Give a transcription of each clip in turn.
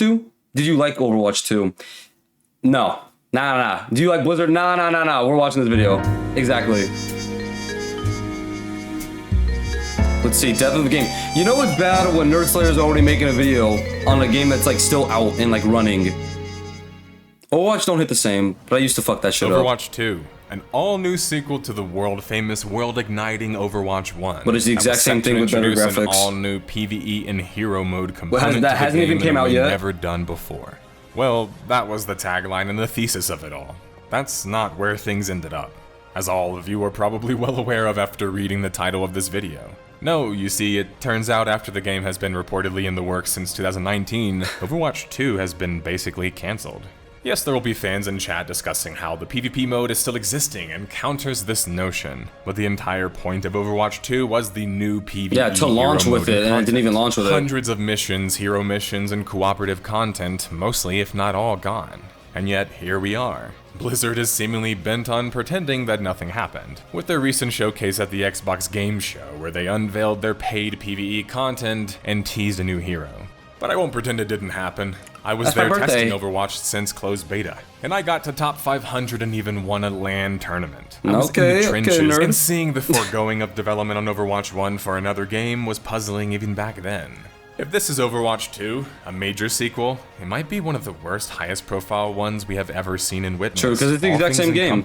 2? Did you like Overwatch 2? No. Nah. Do you like Blizzard? Nah. We're watching this video. Exactly. Let's see, death of the game. You know what's bad when nerdSlayer is already making a video on a game that's like still out and like running. Overwatch don't hit the same, but I used to fuck that shit up. Overwatch 2, an all-new sequel to the world-famous, world-igniting Overwatch 1. But it's the exact same thing with better graphics. An all-new PvE and hero mode component that hasn't even came out yet. Never done before. Well, that was the tagline and the thesis of it all. That's not where things ended up, as all of you are probably well aware of after reading the title of this video. No, you see, it turns out after the game has been reportedly in the works since 2019, Overwatch 2 has been basically cancelled. Yes, there will be fans in chat discussing how the PvP mode is still existing and counters this notion, but the entire point of Overwatch 2 was the new PvE to launch with it, and it didn't even launch with it. Hundreds of missions, hero missions, and cooperative content, mostly if not all gone. And yet, here we are. Blizzard is seemingly bent on pretending that nothing happened, with their recent showcase at the Xbox Game Show, where they unveiled their paid PvE content and teased a new hero. But I won't pretend it didn't happen. I was there testing Overwatch since closed beta, and I got to top 500 and even won a LAN tournament. I was in the trenches, and seeing the foregoing of development on Overwatch 1 for another game was puzzling even back then. If this is Overwatch 2, a major sequel, it might be one of the worst, highest profile ones we have ever seen and witnessed. True, because it's the exact same game.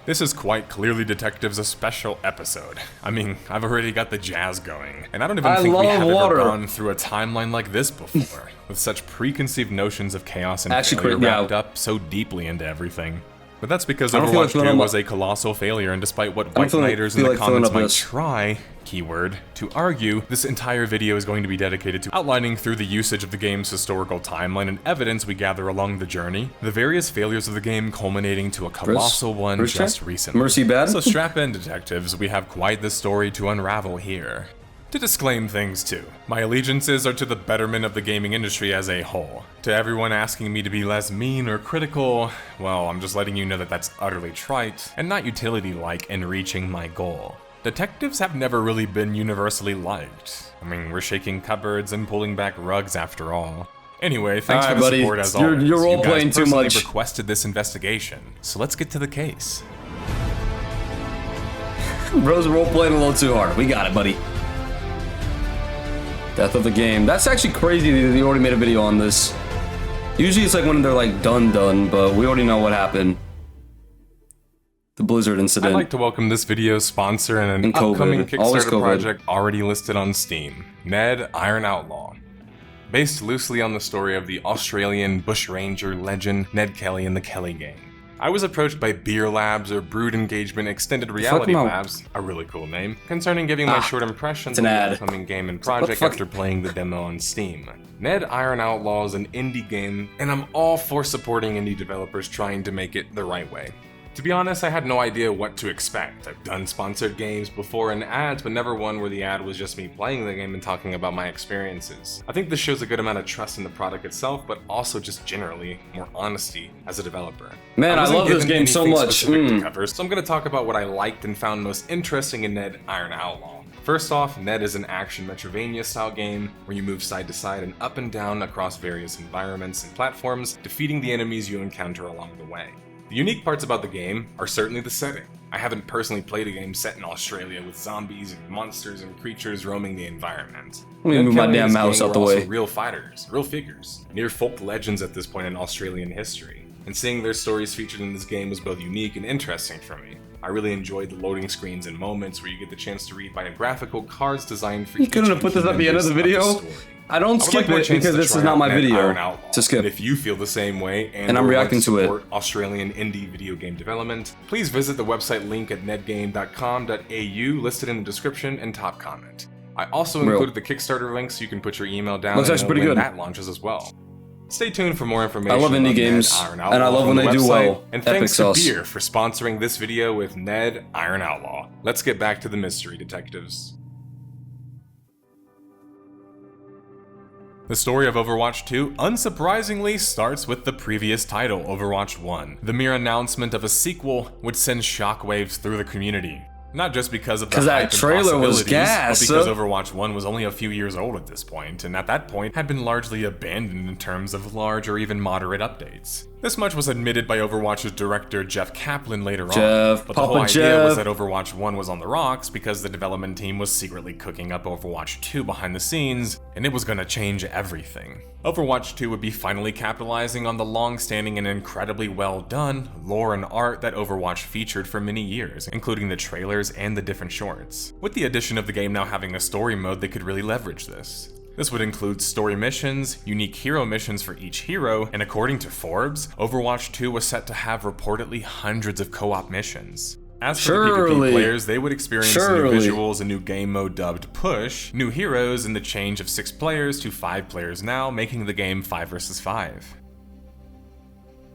This is quite clearly Detectives a special episode. I mean, I've already got the jazz going, and I don't even think we have ever gone through a timeline like this before, with such preconceived notions of chaos and failure wrapped up so deeply into everything. But that's because Overwatch 2 was a colossal failure, and despite what White Knighters in the comments might try, keyword, to argue, this entire video is going to be dedicated to outlining through the usage of the game's historical timeline and evidence we gather along the journey, the various failures of the game culminating to a colossal one just recently. Mercy bad? So strap in, detectives, we have quite the story to unravel here. To disclaim things too, my allegiances are to the betterment of the gaming industry as a whole. To everyone asking me to be less mean or critical, well, I'm just letting you know that that's utterly trite and not utility-like in reaching my goal. Detectives have never really been universally liked. I mean, we're shaking cupboards and pulling back rugs after all. Anyway, thanks for the support as always. You're role-playing too much. You guys requested this investigation, so let's get to the case. Bro's role-playing a little too hard. We got it, buddy. Death of the game. That's actually crazy that they already made a video on this. Usually it's like when they're like done, but we already know what happened. The Blizzard incident. I'd like to welcome this video's sponsor and an upcoming Kickstarter project already listed on Steam, Ned Iron Outlaw. Based loosely on the story of the Australian bushranger legend Ned Kelly and the Kelly Gang. I was approached by Beer Labs or Brood Engagement Extended Reality Labs, a really cool name, concerning giving my short impressions of the upcoming game and project after playing the demo on Steam. Ned Iron Outlaw is an indie game, and I'm all for supporting indie developers trying to make it the right way. To be honest, I had no idea what to expect. I've done sponsored games before and ads, but never one where the ad was just me playing the game and talking about my experiences. I think this shows a good amount of trust in the product itself, but also just generally more honesty as a developer. Man, I love this game so much. So I'm going to talk about what I liked and found most interesting in Ned Iron Outlaw. First off, Ned is an action Metroidvania style game where you move side to side and up and down across various environments and platforms, defeating the enemies you encounter along the way. The unique parts about the game are certainly the setting. I haven't personally played a game set in Australia with zombies and monsters and creatures roaming the environment. Let me move my damn mouse out the way. Real fighters, real figures, near folk legends at this point in Australian history. And seeing their stories featured in this game was both unique and interesting for me. I really enjoyed the loading screens and moments where you get the chance to read biographical cards designed for you couldn't have put this at the end of the video? I don't skip it because this is not my video to skip. And if you feel the same way and I'm reacting to it. Australian indie video game development, please visit the website link at nedgame.com.au listed in the description and top comment. I also included the Kickstarter link so you can put your email down and know when that launches as well. Stay tuned for more information. I love indie games, and I love when they do well. And thanks to Beer for sponsoring this video with Ned Iron Outlaw. Let's get back to the mystery, detectives. The story of Overwatch 2, unsurprisingly, starts with the previous title, Overwatch 1. The mere announcement of a sequel would send shockwaves through the community. Not just because of the hype that trailer was gas, but because Overwatch 1 was only a few years old at this point, and at that point had been largely abandoned in terms of large or even moderate updates. This much was admitted by Overwatch's director Jeff Kaplan later on, but the whole idea was that Overwatch 1 was on the rocks because the development team was secretly cooking up Overwatch 2 behind the scenes, and it was gonna change everything. Overwatch 2 would be finally capitalizing on the long-standing and incredibly well-done lore and art that Overwatch featured for many years, including the trailers and the different shorts. With the addition of the game now having a story mode, they could really leverage this. This would include story missions, unique hero missions for each hero, and according to Forbes, Overwatch 2 was set to have reportedly hundreds of co-op missions. As for the PvP players, they would experience new visuals, a new game mode dubbed Push, new heroes, and the change of 6 players to 5 players now, making the game 5 versus 5.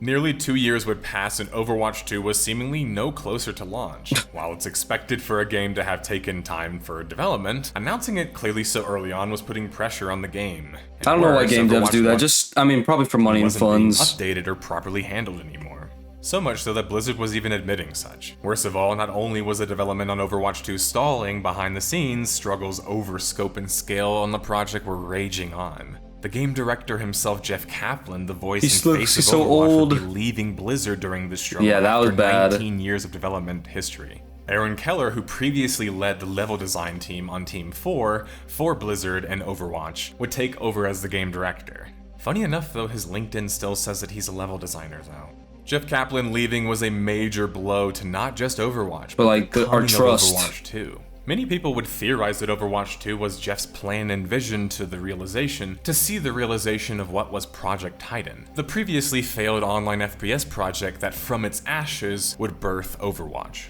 Nearly 2 years would pass and Overwatch 2 was seemingly no closer to launch. While it's expected for a game to have taken time for development, announcing it clearly so early on was putting pressure on the game. I don't know why game devs do that, probably for money and funds. Wasn't being updated or properly handled anymore. So much so that Blizzard was even admitting such. Worst of all, not only was the development on Overwatch 2 stalling behind the scenes, struggles over scope and scale on the project were raging on. The game director himself, Jeff Kaplan, the voice and face of Overwatch, would be leaving Blizzard during this struggle after 19 years of development history. Aaron Keller, who previously led the level design team on Team 4 for Blizzard and Overwatch, would take over as the game director. Funny enough though, his LinkedIn still says that he's a level designer though. Jeff Kaplan leaving was a major blow to not just Overwatch, but our trust. Overwatch 2. Many people would theorize that Overwatch 2 was Jeff's plan and vision to see the realization of what was Project Titan, the previously failed online FPS project that from its ashes would birth Overwatch.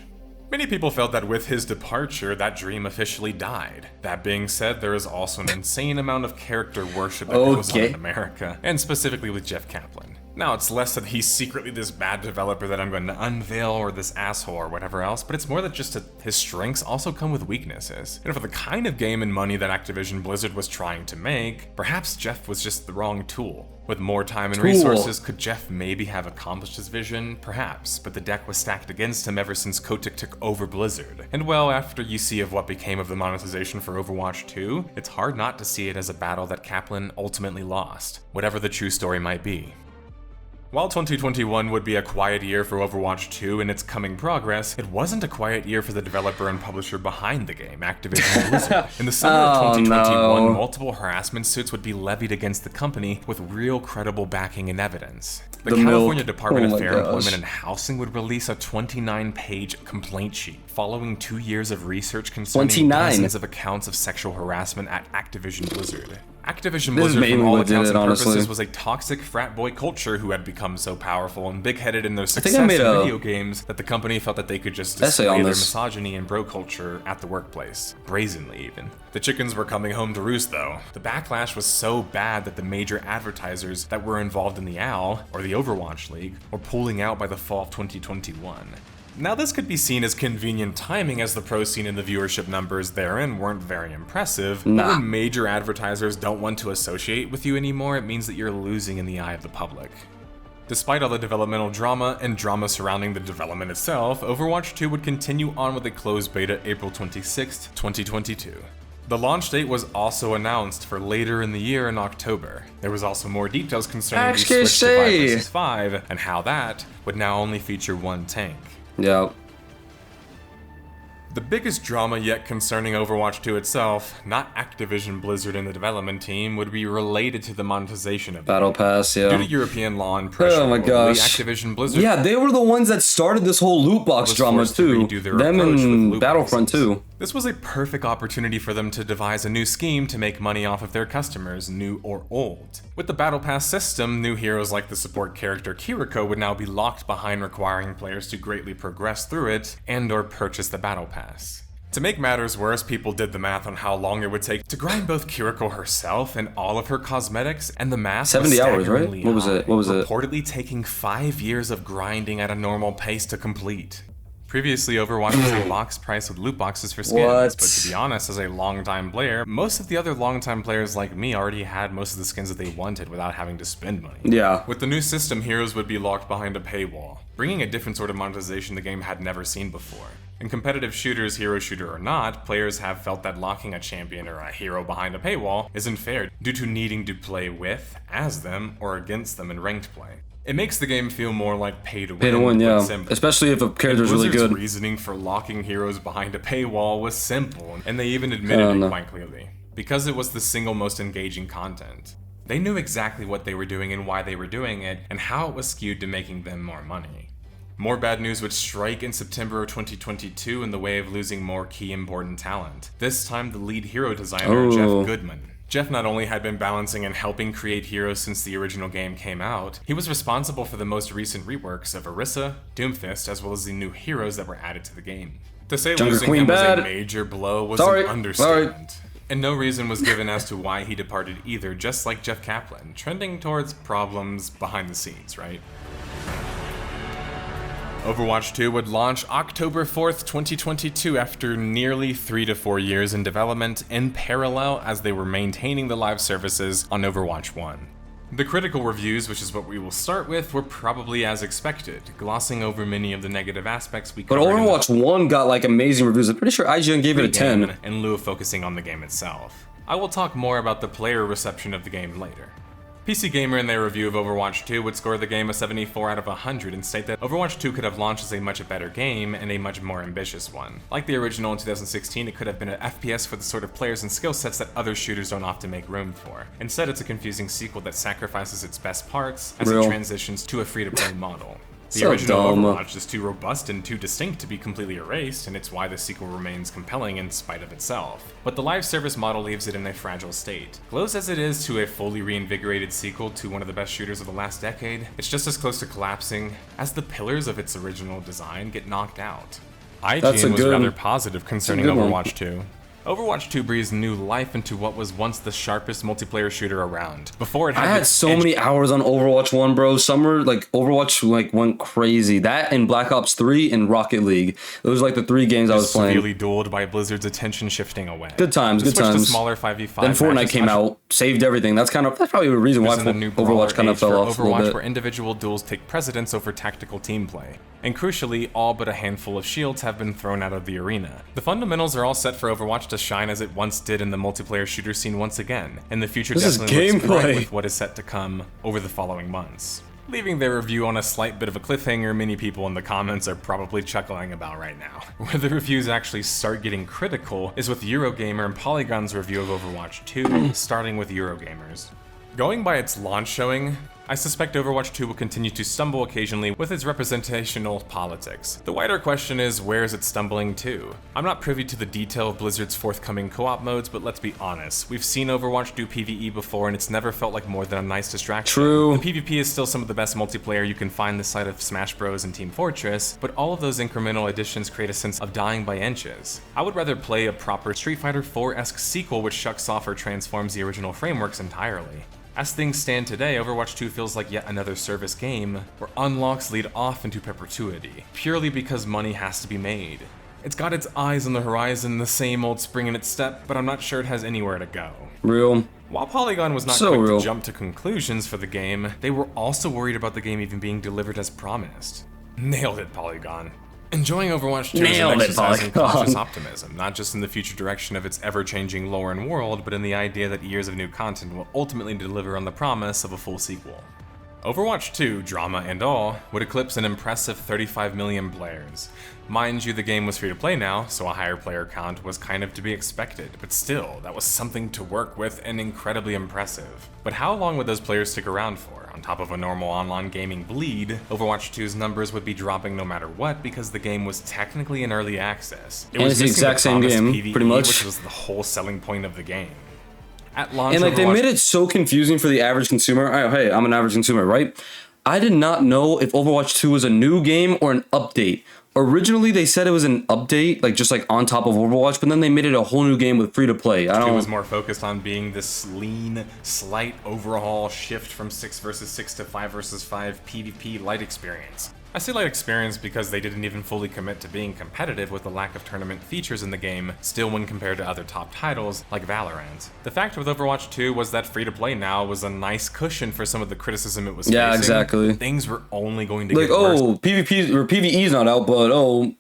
Many people felt that with his departure, that dream officially died. That being said, there is also an insane amount of character worship that goes on in America, and specifically with Jeff Kaplan. Now, it's less that he's secretly this bad developer that I'm going to unveil or this asshole or whatever else, but it's more that just his strengths also come with weaknesses. And for the kind of game and money that Activision Blizzard was trying to make, perhaps Jeff was just the wrong tool. With more time and resources, could Jeff maybe have accomplished his vision? Perhaps, but the deck was stacked against him ever since Kotick took over Blizzard. And well, after you see of what became of the monetization for Overwatch 2, it's hard not to see it as a battle that Kaplan ultimately lost, whatever the true story might be. While 2021 would be a quiet year for Overwatch 2 and its coming progress, it wasn't a quiet year for the developer and publisher behind the game, Activision Blizzard. In the summer of 2021, multiple harassment suits would be levied against the company with real credible backing and evidence. The California Department of Fair Employment and Housing would release a 29-page complaint sheet following 2 years of research concerning dozens of accounts of sexual harassment at Activision Blizzard. Activision Blizzard, from all accounts and purposes, was a toxic frat boy culture who had become so powerful and big-headed in their success in video games that the company felt that they could just display their misogyny and bro culture at the workplace. Brazenly, even. The chickens were coming home to roost, though. The backlash was so bad that the major advertisers that were involved in the OWL, or the Overwatch League, were pulling out by the fall of 2021. Now this could be seen as convenient timing as the pro scene and the viewership numbers therein weren't very impressive, but when major advertisers don't want to associate with you anymore, it means that you're losing in the eye of the public. Despite all the developmental drama and drama surrounding the development itself, Overwatch 2 would continue on with a closed beta April 26, 2022. The launch date was also announced for later in the year in October. There was also more details concerning the switch to 5 vs 5 and how that would now only feature one tank. Yep. The biggest drama yet concerning Overwatch 2 itself, not Activision Blizzard and the development team, would be related to the monetization of Battle Pass, yeah. Due to European law and pressure, Activision Blizzard... Yeah, they were the ones that started this whole loot box drama too. Them and Battlefront too. This was a perfect opportunity for them to devise a new scheme to make money off of their customers, new or old. With the Battle Pass system, new heroes like the support character Kiriko would now be locked behind, requiring players to greatly progress through it and or purchase the Battle Pass. To make matters worse, people did the math on how long it would take to grind both Kiriko herself and all of her cosmetics, and the math 70 hours, right? What was it? Reportedly taking 5 years of grinding at a normal pace to complete. Previously, Overwatch was a box price with loot boxes for skins, but to be honest, as a longtime player, most of the other longtime players like me already had most of the skins that they wanted without having to spend money. Yeah. With the new system, heroes would be locked behind a paywall, bringing a different sort of monetization the game had never seen before. In competitive shooters, hero shooter or not, players have felt that locking a champion or a hero behind a paywall isn't fair due to needing to play with, as them, or against them in ranked play. It makes the game feel more like pay to win, yeah. simple. Especially if a character's really good. Reasoning for locking heroes behind a paywall was simple, and they even admitted it quite clearly. Because it was the single most engaging content. They knew exactly what they were doing and why they were doing it, and how it was skewed to making them more money. More bad news would strike in September of 2022 in the way of losing more key important talent. This time the lead hero designer, Jeff Goodman. Jeff not only had been balancing and helping create heroes since the original game came out, he was responsible for the most recent reworks of Orisa, Doomfist, as well as the new heroes that were added to the game. To say losing him was a major blow was an understatement. And no reason was given as to why he departed either, just like Jeff Kaplan, trending towards problems behind the scenes, right? Overwatch 2 would launch October 4th, 2022 after nearly 3 to 4 years in development in parallel as they were maintaining the live services on Overwatch 1. The critical reviews, which is what we will start with, were probably as expected, glossing over many of the negative aspects we covered. But Overwatch 1 got like amazing reviews. I'm pretty sure IGN gave it a 10. In lieu of focusing on the game itself. I will talk more about the player reception of the game later. PC Gamer in their review of Overwatch 2 would score the game a 74 out of 100 and state that Overwatch 2 could have launched as a much better game and a much more ambitious one. Like the original in 2016, it could have been an FPS for the sort of players and skill sets that other shooters don't often make room for. Instead, it's a confusing sequel that sacrifices its best parts as it transitions to a free-to-play model. The original Overwatch is too robust and too distinct to be completely erased, and it's why the sequel remains compelling in spite of itself. But the live service model leaves it in a fragile state. Close as it is to a fully reinvigorated sequel to one of the best shooters of the last decade, it's just as close to collapsing as the pillars of its original design get knocked out. IGN was rather positive concerning Overwatch 2. Overwatch 2 breathes new life into what was once the sharpest multiplayer shooter around. Before it had I had so many hours on Overwatch 1, bro. Summer, like, Overwatch, like, went crazy. That and Black Ops 3 and Rocket League. Those were, like, the 3 games I was playing. Severely dueled by Blizzard's attention shifting away. Good times, good times. To smaller 5v5 then Fortnite came out, saved everything. That's probably the reason why Overwatch kind of fell off a little bit. Where individual duels take precedence over tactical team play. And crucially, all but a handful of shields have been thrown out of the arena. The fundamentals are all set for Overwatch to shine as it once did in the multiplayer shooter scene once again, and the future definitely looks bright with what is set to come over the following months. Leaving their review on a slight bit of a cliffhanger, many people in the comments are probably chuckling about right now. Where the reviews actually start getting critical is with Eurogamer and Polygon's review of Overwatch 2, starting with Eurogamer's. Going by its launch showing, I suspect Overwatch 2 will continue to stumble occasionally with its representational politics. The wider question is, where is it stumbling to? I'm not privy to the detail of Blizzard's forthcoming co-op modes, but let's be honest. We've seen Overwatch do PvE before, and it's never felt like more than a nice distraction. True. The PvP is still some of the best multiplayer you can find this side of Smash Bros. And Team Fortress, but all of those incremental additions create a sense of dying by inches. I would rather play a proper Street Fighter 4-esque sequel which shucks off or transforms the original frameworks entirely. As things stand today, Overwatch 2 feels like yet another service game, where unlocks lead off into perpetuity, purely because money has to be made. It's got its eyes on the horizon, the same old spring in its step, but I'm not sure it has anywhere to go. Real. While Polygon was not quick to jump to conclusions for the game, they were also worried about the game even being delivered as promised. Nailed it, Polygon. Enjoying Overwatch 2 is an exercise in cautious optimism, not just in the future direction of its ever-changing lore and world, but in the idea that years of new content will ultimately deliver on the promise of a full sequel. Overwatch 2, drama and all, would eclipse an impressive 35 million players. Mind you, the game was free to play now, so a higher player count was kind of to be expected, but still, that was something to work with and incredibly impressive. But how long would those players stick around for? On top of a normal online gaming bleed, Overwatch 2's numbers would be dropping no matter what because the game was technically in early access. It was the exact same game, PvE, pretty much. Which was the whole selling point of the game. At launch, and like they made it so confusing for the average consumer. Hey, I'm an average consumer, right? I did not know if Overwatch 2 was a new game or an update. Originally, they said it was an update, like just like on top of Overwatch, but then they made it a whole new game with free to play. It was more focused on being this lean, slight overhaul shift from 6 vs 6 to 5 vs 5 PvP light experience. I say light experience because they didn't even fully commit to being competitive with the lack of tournament features in the game, still when compared to other top titles like Valorant. The fact with Overwatch 2 was that free-to-play now was a nice cushion for some of the criticism it was facing. Yeah, exactly. Things were only going to get worse. PvP or PvE's not out, but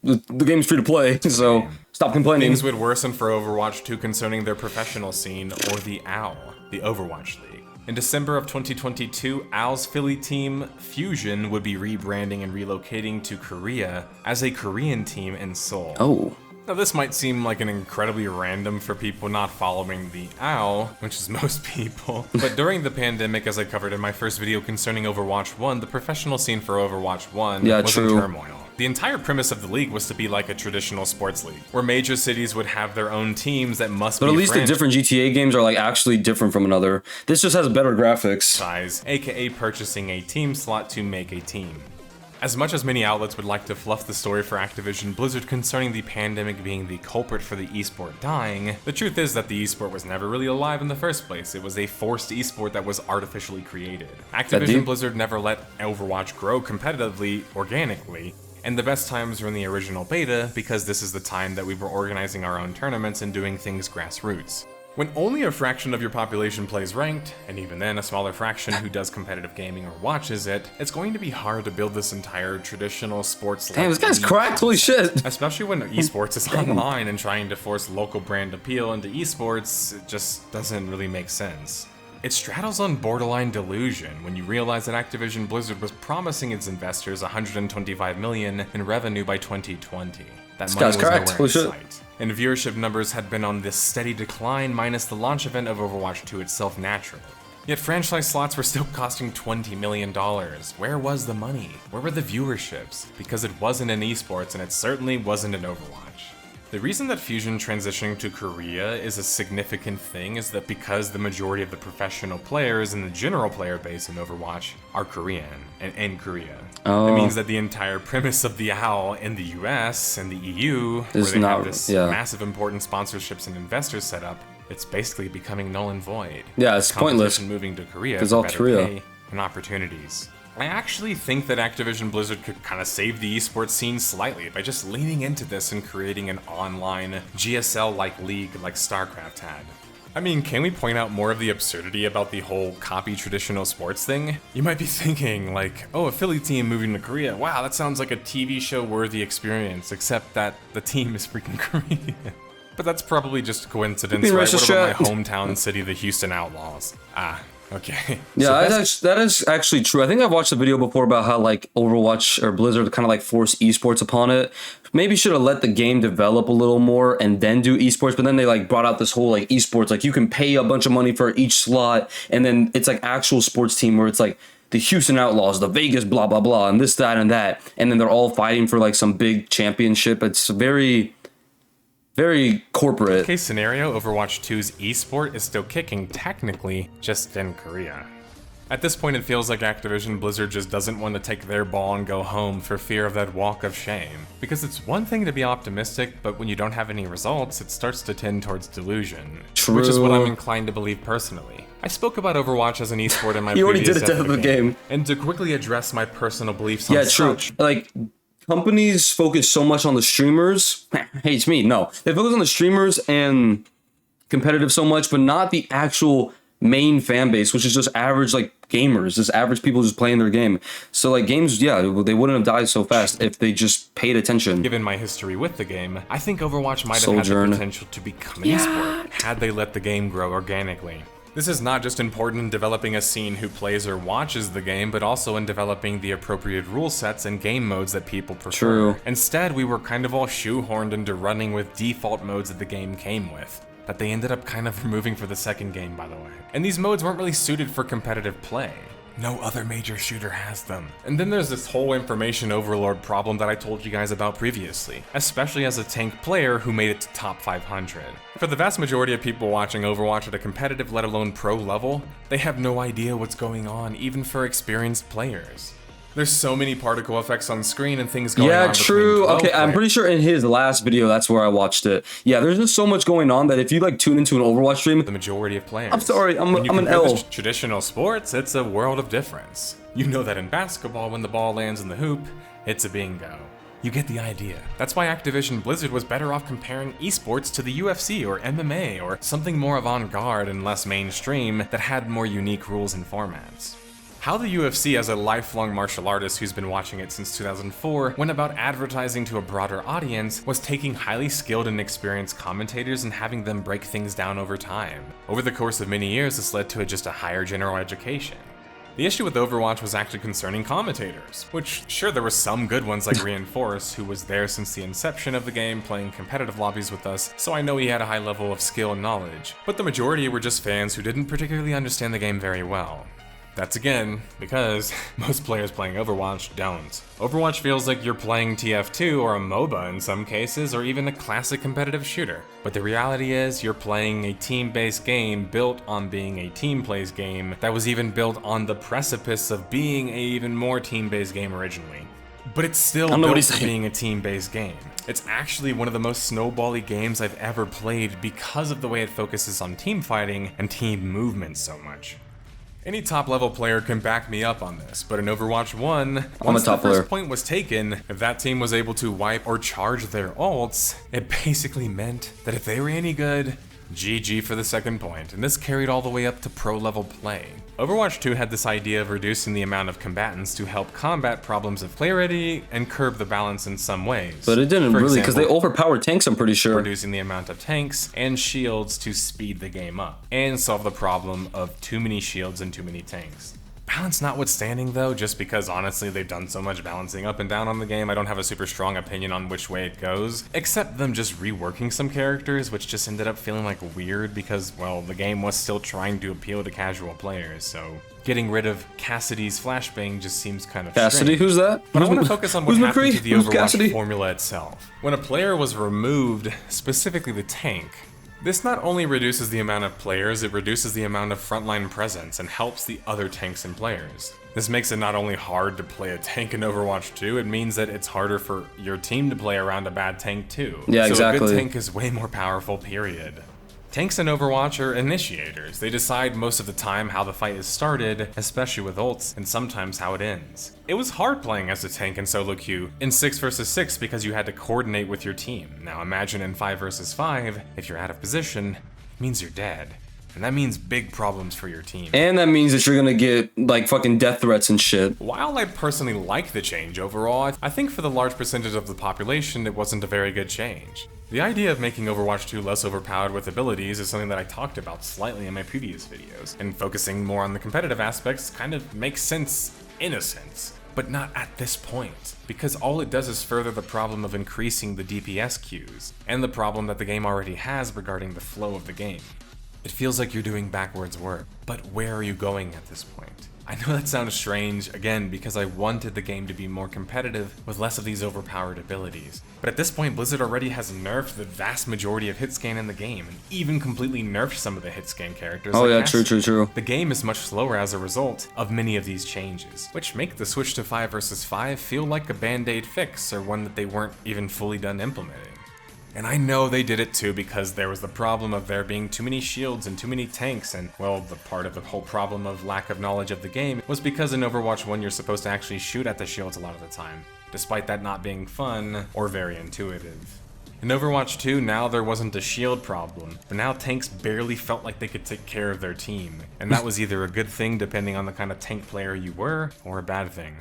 the game's free to play, so stop complaining. Things would worsen for Overwatch 2 concerning their professional scene, or the OWL, the Overwatch League. In December of 2022, OWL's Philly team, Fusion, would be rebranding and relocating to Korea as a Korean team in Seoul. Oh. Now this might seem like an incredibly random for people not following the OWL, which is most people, but during the pandemic, as I covered in my first video concerning Overwatch 1, the professional scene for Overwatch 1 was in turmoil. The entire premise of the league was to be like a traditional sports league, where major cities would have their own teams that must be But at least the different GTA games are like actually different from another. This just has better graphics. Size, aka purchasing a team slot to make a team. As much as many outlets would like to fluff the story for Activision Blizzard concerning the pandemic being the culprit for the esport dying, the truth is that the esport was never really alive in the first place. It was a forced esport that was artificially created. Activision Blizzard never let Overwatch grow competitively, organically, and the best times were in the original beta because this is the time that we were organizing our own tournaments and doing things grassroots. When only a fraction of your population plays ranked, and even then a smaller fraction who does competitive gaming or watches it, it's going to be hard to build this entire traditional sports. Damn, this guy's cracked, holy shit! Especially when esports is online and trying to force local brand appeal into esports, it just doesn't really make sense. It straddles on borderline delusion when you realize that Activision Blizzard was promising its investors $125 million in revenue by 2020. That money was nowhere in sight. And viewership numbers had been on this steady decline minus the launch event of Overwatch 2 itself naturally. Yet franchise slots were still costing $20 million. Where was the money? Where were the viewerships? Because it wasn't in esports and it certainly wasn't in Overwatch. The reason that Fusion transitioning to Korea is a significant thing is that because the majority of the professional players and the general player base in Overwatch are Korean and in Korea. It means that the entire premise of the OWL in the US and the EU, where they have this massive important sponsorships and investors set up, it's basically becoming null and void. Yeah, it's pointless. Moving to Korea for better pay and opportunities. I actually think that Activision Blizzard could kind of save the esports scene slightly by just leaning into this and creating an online GSL-like league like StarCraft had. I mean, can we point out more of the absurdity about the whole copy traditional sports thing? You might be thinking like, oh, a Philly team moving to Korea, wow, that sounds like a TV show worthy experience, except that the team is freaking Korean. But that's probably just a coincidence, right? What about my hometown city, the Houston Outlaws? Okay. Yeah, that is actually true. I think I've watched a video before about how like Overwatch or Blizzard kind of like force esports upon it. Maybe should have let the game develop a little more and then do esports, but then they like brought out this whole like esports, like you can pay a bunch of money for each slot, and then it's like actual sports team where it's like the Houston Outlaws, the Vegas blah blah blah, and this, that, and that, and then they're all fighting for like some big championship. It's very corporate. Case scenario, Overwatch 2's esport is still kicking technically, just in Korea. At this point, it feels like Activision Blizzard just doesn't want to take their ball and go home for fear of that walk of shame. Because it's one thing to be optimistic, but when you don't have any results, it starts to tend towards delusion. True. Which is what I'm inclined to believe personally. I spoke about Overwatch as an esport in my you already previous did it to the game. And to quickly address my personal beliefs on such. Like, companies focus so much on the streamers. Hates me. No, they focus on the streamers and competitive so much, but not the actual main fan base, which is just average like gamers, just average people just playing their game. So like games, yeah, they wouldn't have died so fast if they just paid attention. Given my history with the game, I think Overwatch might have had the potential to become an esport had they let the game grow organically. This is not just important in developing a scene who plays or watches the game, but also in developing the appropriate rule sets and game modes that people prefer. True. Instead, we were kind of all shoehorned into running with default modes that the game came with, that they ended up kind of removing for the second game, by the way. And these modes weren't really suited for competitive play. No other major shooter has them. And then there's this whole information overload problem that I told you guys about previously, especially as a tank player who made it to top 500. For the vast majority of people watching Overwatch at a competitive, let alone pro level, they have no idea what's going on, even for experienced players. There's so many particle effects on screen and things going on. Yeah, true. Okay, I'm pretty sure in his last video, that's where I watched it. Yeah, there's just so much going on that if you like tune into an Overwatch stream, the majority of players. I'm sorry, I'm an L. Traditional sports, it's a world of difference. You know that in basketball, when the ball lands in the hoop, it's a bingo. You get the idea. That's why Activision Blizzard was better off comparing esports to the UFC or MMA or something more avant-garde and less mainstream that had more unique rules and formats. How the UFC, as a lifelong martial artist who's been watching it since 2004, went about advertising to a broader audience was taking highly skilled and experienced commentators and having them break things down over time. Over the course of many years, this led to just a higher general education. The issue with Overwatch was actually concerning commentators, which, sure, there were some good ones like Reinforce, who was there since the inception of the game playing competitive lobbies with us, so I know he had a high level of skill and knowledge, but the majority were just fans who didn't particularly understand the game very well. That's again, because most players playing Overwatch don't. Overwatch feels like you're playing TF2 or a MOBA in some cases, or even a classic competitive shooter. But the reality is, you're playing a team-based game built on being a team-plays game that was even built on the precipice of being an even more team-based game originally. But it's still built for being a team-based game. It's actually one of the most snowbally games I've ever played because of the way it focuses on team fighting and team movement so much. Any top-level player can back me up on this, but in Overwatch 1, once the first point was taken, if that team was able to wipe or charge their ults, it basically meant that if they were any good, GG for the second point, and this carried all the way up to pro-level play. Overwatch 2 had this idea of reducing the amount of combatants to help combat problems of clarity and curb the balance in some ways. But it didn't really, because they overpowered tanks, I'm pretty sure. Reducing the amount of tanks and shields to speed the game up, and solve the problem of too many shields and too many tanks. Balance notwithstanding though, just because honestly they've done so much balancing up and down on the game, I don't have a super strong opinion on which way it goes, except them just reworking some characters, which just ended up feeling like weird because, well, the game was still trying to appeal to casual players, so getting rid of Cassidy's flashbang just seems kind of Cassidy? strange. Who's that? But I want to focus on what happened to the Overwatch formula itself. When a player was removed, specifically the tank, this not only reduces the amount of players, it reduces the amount of frontline presence and helps the other tanks and players. This makes it not only hard to play a tank in Overwatch 2, it means that it's harder for your team to play around a bad tank too. Yeah, exactly. So a good tank is way more powerful, period. Tanks in Overwatch are initiators. They decide most of the time how the fight is started, especially with ults, and sometimes how it ends. It was hard playing as a tank in solo queue in 6 vs 6 because you had to coordinate with your team. Now imagine in 5 vs 5, if you're out of position, it means you're dead. And that means big problems for your team. And that means that you're gonna get like fucking death threats and shit. While I personally like the change overall, I think for the large percentage of the population, it wasn't a very good change. The idea of making Overwatch 2 less overpowered with abilities is something that I talked about slightly in my previous videos, and focusing more on the competitive aspects kind of makes sense in a sense, but not at this point, because all it does is further the problem of increasing the DPS queues, and the problem that the game already has regarding the flow of the game. It feels like you're doing backwards work, but where are you going at this point? I know that sounds strange, again, because I wanted the game to be more competitive with less of these overpowered abilities. But at this point, Blizzard already has nerfed the vast majority of hitscan in the game, and even completely nerfed some of the hitscan characters. Oh yeah, true. The game is much slower as a result of many of these changes, which make the switch to 5 vs 5 feel like a band-aid fix, or one that they weren't even fully done implementing. And I know they did it too because there was the problem of there being too many shields and too many tanks, and well, the part of the whole problem of lack of knowledge of the game was because in Overwatch 1 you're supposed to actually shoot at the shields a lot of the time, despite that not being fun or very intuitive. In Overwatch 2, now there wasn't a shield problem, but now tanks barely felt like they could take care of their team, and that was either a good thing depending on the kind of tank player you were, or a bad thing.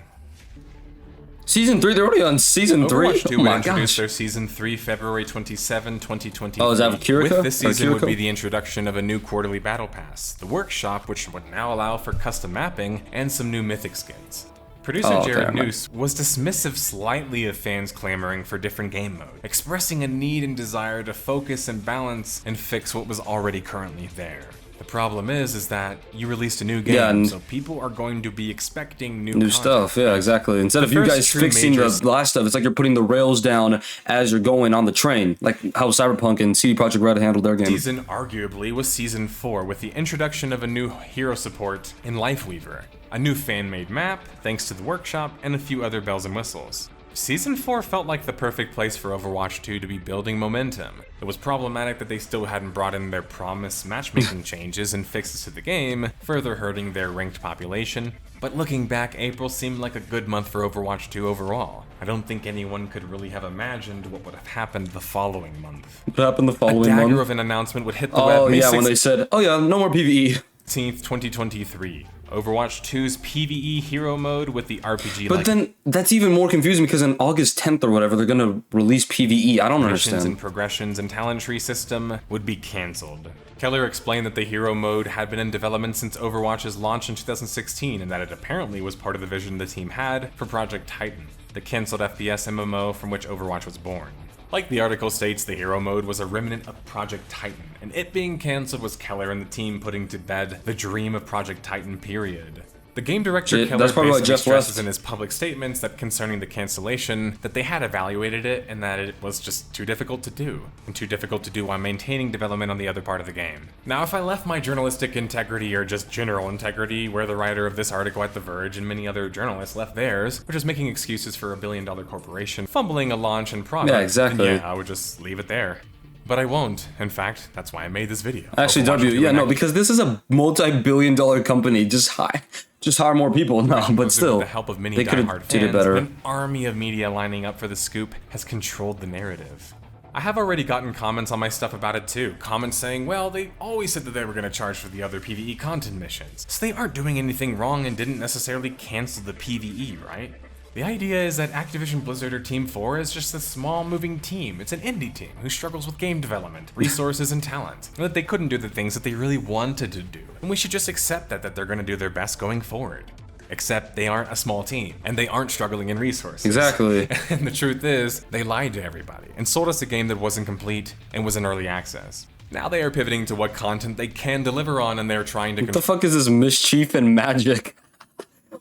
Season 3, they're already on Season 3? Overwatch 2 would introduce their Season 3 February 27, 2023. Oh, is that Kiriko? With this season would be the introduction of a new quarterly battle pass, the workshop, which would now allow for custom mapping, and some new mythic skins. Producer Jared Noose was dismissive slightly of fans clamoring for different game mode, expressing a need and desire to focus and balance and fix what was already currently there. The problem is that you released a new game, so people are going to be expecting new stuff. Yeah, exactly. Instead of you guys fixing the last stuff, it's like you're putting the rails down as you're going on the train, like how Cyberpunk and CD Projekt Red handled their game. Season arguably was Season 4 with the introduction of a new hero support in Lifeweaver. a new fan-made map, thanks to the workshop, and a few other bells and whistles. Season 4 felt like the perfect place for Overwatch 2 to be building momentum. It was problematic that they still hadn't brought in their promised matchmaking changes and fixes to the game, further hurting their ranked population. But looking back, April seemed like a good month for Overwatch 2 overall. I don't think anyone could really have imagined what would have happened the following month. What happened the following month? A dagger of an announcement would hit the web Oh yeah, when they said, oh yeah, no more PvE. 16th, 2023. Overwatch 2's PvE hero mode with the RPG. But then that's even more confusing because on August 10th or whatever, they're gonna release PvE. I don't understand. And progressions and talent tree system would be cancelled. Keller explained that the hero mode had been in development since Overwatch's launch in 2016, and that it apparently was part of the vision the team had for Project Titan, the cancelled FPS MMO from which Overwatch was born. Like the article states, the hero mode was a remnant of Project Titan, and it being cancelled was Keller and the team putting to bed the dream of Project Titan, period. The game director Keller basically stresses in his public statements that concerning the cancellation, that they had evaluated it and that it was just too difficult to do, and too difficult to do while maintaining development on the other part of the game. Now, if I left my journalistic integrity or just general integrity where the writer of this article at The Verge and many other journalists left theirs, which is making excuses for a billion-dollar corporation fumbling a launch and product, yeah, exactly. Yeah, I would just leave it there. But I won't. In fact, that's why I made this video. Actually, yeah, no, because this is a multi-billion-dollar company. Just hire more people now, but still, with the help of many diehard fans, an army of media lining up for the scoop has controlled the narrative. I have already gotten comments on my stuff about it too. Comments saying, well, they always said that they were going to charge for the other PvE content missions, so they aren't doing anything wrong and didn't necessarily cancel the PvE, right? The idea is that Activision Blizzard or Team 4 is just a small moving team. It's an indie team who struggles with game development, resources, and talent, and that they couldn't do the things that they really wanted to do. And we should just accept that they're going to do their best going forward. Except they aren't a small team, and they aren't struggling in resources. Exactly. And the truth is, they lied to everybody, and sold us a game that wasn't complete and was in early access. Now they are pivoting to what content they can deliver on, and they're trying to— What the fuck is this mischief and magic?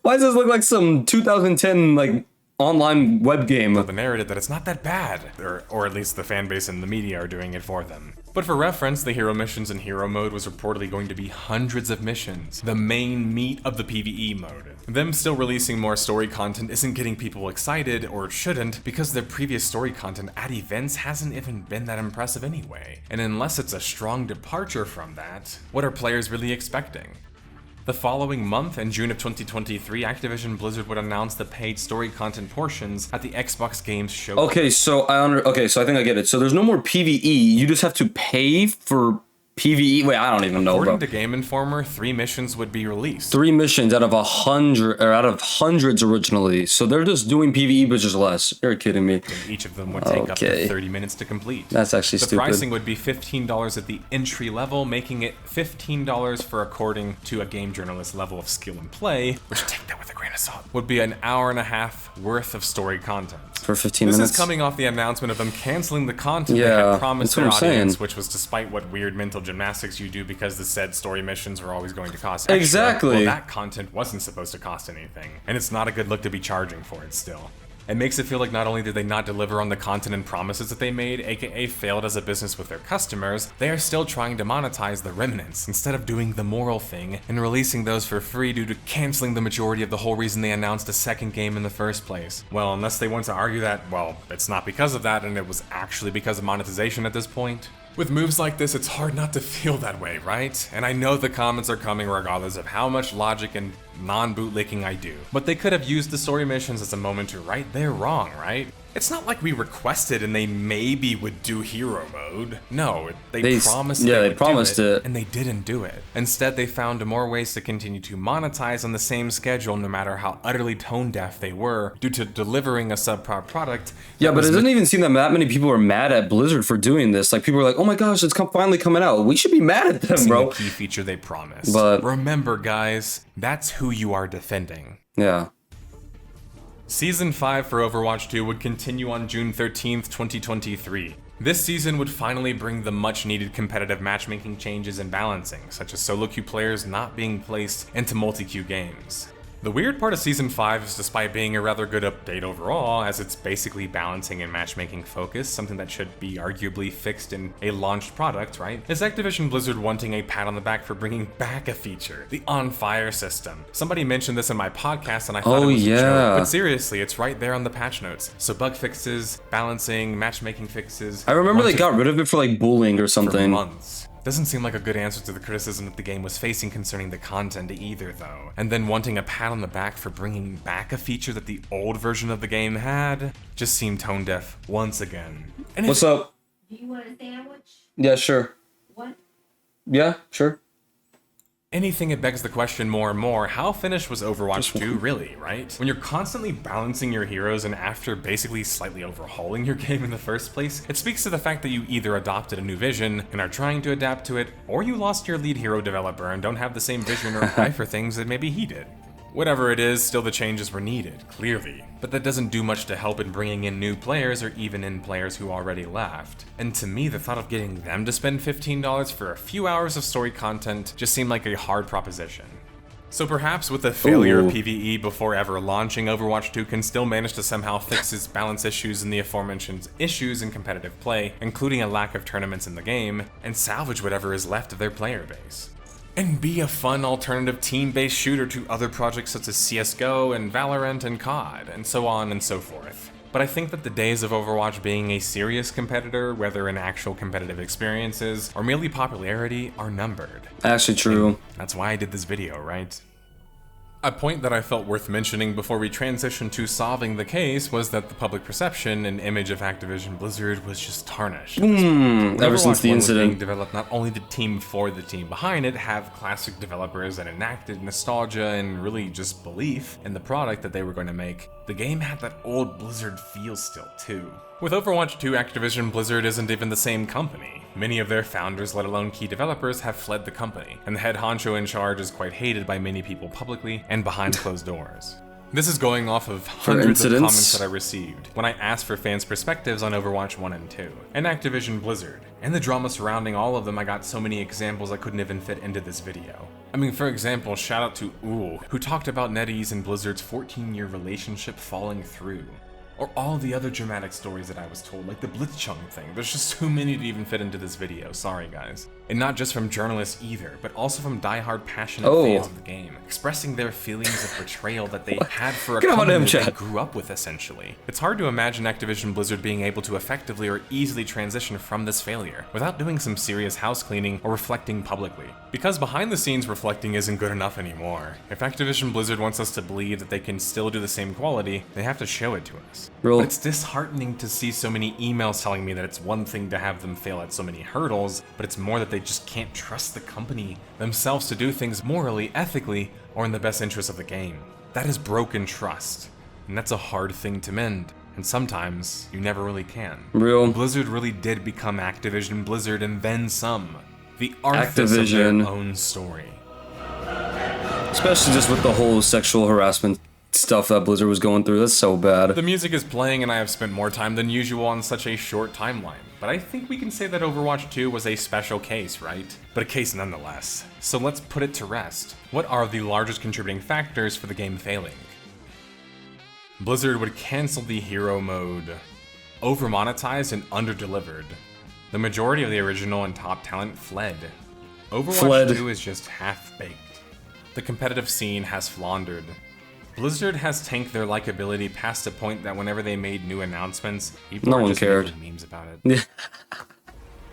Why does this look like some 2010 online web game? The narrative that it's not that bad, or at least the fan base and the media are doing it for them. But for reference, the hero missions in hero mode was reportedly going to be hundreds of missions, the main meat of the PvE mode. Them still releasing more story content isn't getting people excited, or shouldn't, because their previous story content at events hasn't even been that impressive anyway. And unless it's a strong departure from that, what are players really expecting? The following month, in June of 2023, Activision Blizzard would announce the paid story content portions at the Xbox Games Show. Okay, so I think I get it. So there's no more PvE. You just have to pay for PvE. Wait, I don't even know, bro. According to Game Informer, 3 missions would be released. 3 missions out of 100, or out of hundreds originally. So they're just doing PvE, but just less. You're kidding me. And each of them would take up to 30 minutes to complete. That's actually stupid. The pricing would be $15 at the entry level, making it $15 for, according to a game journalist, level of skill and play, which, take that with a grain of salt, would be an hour and a half worth of story content. For 15 minutes? This is coming off the announcement of them canceling the content they had promised their audience, which was despite what weird mental gymnastics you do because the said story missions were always going to cost extra. Exactly. Well, that content wasn't supposed to cost anything, and it's not a good look to be charging for it still. It makes it feel like not only did they not deliver on the content and promises that they made, aka failed as a business with their customers, they are still trying to monetize the remnants instead of doing the moral thing and releasing those for free due to canceling the majority of the whole reason they announced a second game in the first place. Well, unless they want to argue that, well, it's not because of that and it was actually because of monetization at this point. With moves like this, it's hard not to feel that way, right? And I know the comments are coming regardless of how much logic and non-bootlicking I do. But they could have used the story missions as a moment to right their wrong, right? It's not like we requested and they maybe would do hero mode. No, they promised they promised it, and they didn't do it. Instead, they found more ways to continue to monetize on the same schedule no matter how utterly tone deaf they were due to delivering a subpar product. Yeah, but it doesn't even seem that many people are mad at Blizzard for doing this. Like, people are like, oh my gosh, it's finally coming out. We should be mad at them, bro. The key feature they promised. But remember, guys, that's who you are defending. Yeah. Season 5 for Overwatch 2 would continue on June 13th, 2023. This season would finally bring the much-needed competitive matchmaking changes and balancing, such as solo queue players not being placed into multi-queue games. The weird part of Season 5 is, despite being a rather good update overall, as it's basically balancing and matchmaking focus, something that should be arguably fixed in a launched product, right? Is Activision Blizzard wanting a pat on the back for bringing back a feature, the On Fire system. Somebody mentioned this in my podcast and I thought it was a joke, but seriously, it's right there on the patch notes. So bug fixes, balancing, matchmaking fixes. I remember they got rid of it for like bullying or something. For months. Doesn't seem like a good answer to the criticism that the game was facing concerning the content either, though. And then wanting a pat on the back for bringing back a feature that the old version of the game had just seemed tone deaf once again. And what's up? Do you want a sandwich? Yeah, sure. What? Yeah, sure. Anything, it begs the question more and more, how finished was Overwatch 2 really, right? When you're constantly balancing your heroes and after basically slightly overhauling your game in the first place, it speaks to the fact that you either adopted a new vision and are trying to adapt to it, or you lost your lead hero developer and don't have the same vision or eye for things that maybe he did. Whatever it is, still the changes were needed, clearly. But that doesn't do much to help in bringing in new players or even in players who already left. And to me, the thought of getting them to spend $15 for a few hours of story content just seemed like a hard proposition. So perhaps with the failure of PvE before ever launching, Overwatch 2 can still manage to somehow fix its balance issues and the aforementioned issues in competitive play, including a lack of tournaments in the game, and salvage whatever is left of their player base. And be a fun alternative team-based shooter to other projects such as CSGO and Valorant and COD, and so on and so forth. But I think that the days of Overwatch being a serious competitor, whether in actual competitive experiences or merely popularity, are numbered. Actually true. And that's why I did this video, right? A point that I felt worth mentioning before we transitioned to solving the case was that the public perception and image of Activision Blizzard was just tarnished. Ever since the incident. Being developed, not only the team for the team behind it have classic developers that enacted nostalgia and really just belief in the product that they were going to make, the game had that old Blizzard feel still too. With Overwatch 2, Activision Blizzard isn't even the same company. Many of their founders, let alone key developers, have fled the company, and the head honcho in charge is quite hated by many people publicly and behind closed doors. This is going off of hundreds of comments that I received when I asked for fans' perspectives on Overwatch 1 and 2, and Activision Blizzard, and the drama surrounding all of them. I got so many examples I couldn't even fit into this video. I mean, for example, shout out to Ool, who talked about NetEase and Blizzard's 14-year relationship falling through. Or all the other dramatic stories that I was told, like the Blitzchung thing. There's just too many to even fit into this video, sorry guys. And not just from journalists either, but also from diehard passionate fans of the game, expressing their feelings of betrayal that they had for a company that they grew up with, essentially. It's hard to imagine Activision Blizzard being able to effectively or easily transition from this failure, without doing some serious house cleaning or reflecting publicly. Because behind the scenes reflecting isn't good enough anymore. If Activision Blizzard wants us to believe that they can still do the same quality, they have to show it to us. But it's disheartening to see so many emails telling me that it's one thing to have them fail at so many hurdles, but it's more that they just can't trust the company themselves to do things morally, ethically, or in the best interest of the game. That is broken trust, and that's a hard thing to mend, and sometimes you never really can. Blizzard really did become Activision Blizzard and then some. The artifice of their own story. Especially just with the whole sexual harassment stuff that Blizzard was going through. That's so bad. The music is playing and I have spent more time than usual on such a short timeline, but I think we can say that Overwatch 2 was a special case, right? But a case nonetheless. So let's put it to rest. What are the largest contributing factors for the game failing? Blizzard would cancel the hero mode, over-monetized and under-delivered. The majority of the original and top talent fled. Overwatch 2 is just half-baked. The competitive scene has floundered. Blizzard has tanked their likability past a point that whenever they made new announcements, people were just making memes about it.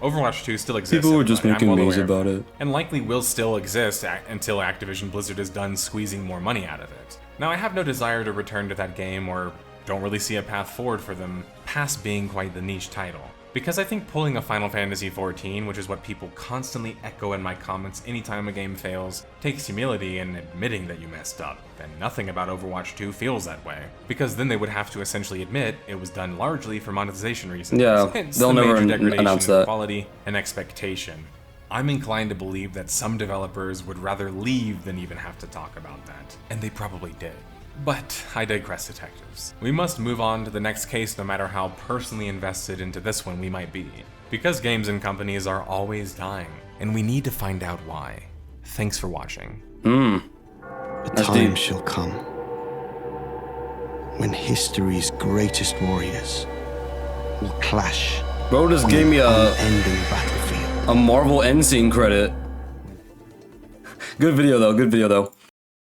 Overwatch 2 still exists. People were just making memes about it. And likely will still exist until Activision Blizzard is done squeezing more money out of it. Now, I have no desire to return to that game or don't really see a path forward for them past being quite the niche title. Because I think pulling a Final Fantasy XIV, which is what people constantly echo in my comments anytime a game fails, takes humility in admitting that you messed up, and nothing about Overwatch 2 feels that way. Because then they would have to essentially admit it was done largely for monetization reasons. Yeah, they'll never announce that. Quality and expectation. I'm inclined to believe that some developers would rather leave than even have to talk about that, and they probably did. But I digress, detectives. We must move on to the next case no matter how personally invested into this one we might be. Because games and companies are always dying, and we need to find out why. Thanks for watching. The time shall come when history's greatest warriors will clash. Bro just gave me ending battlefield. a Marvel end scene credit. Good video though.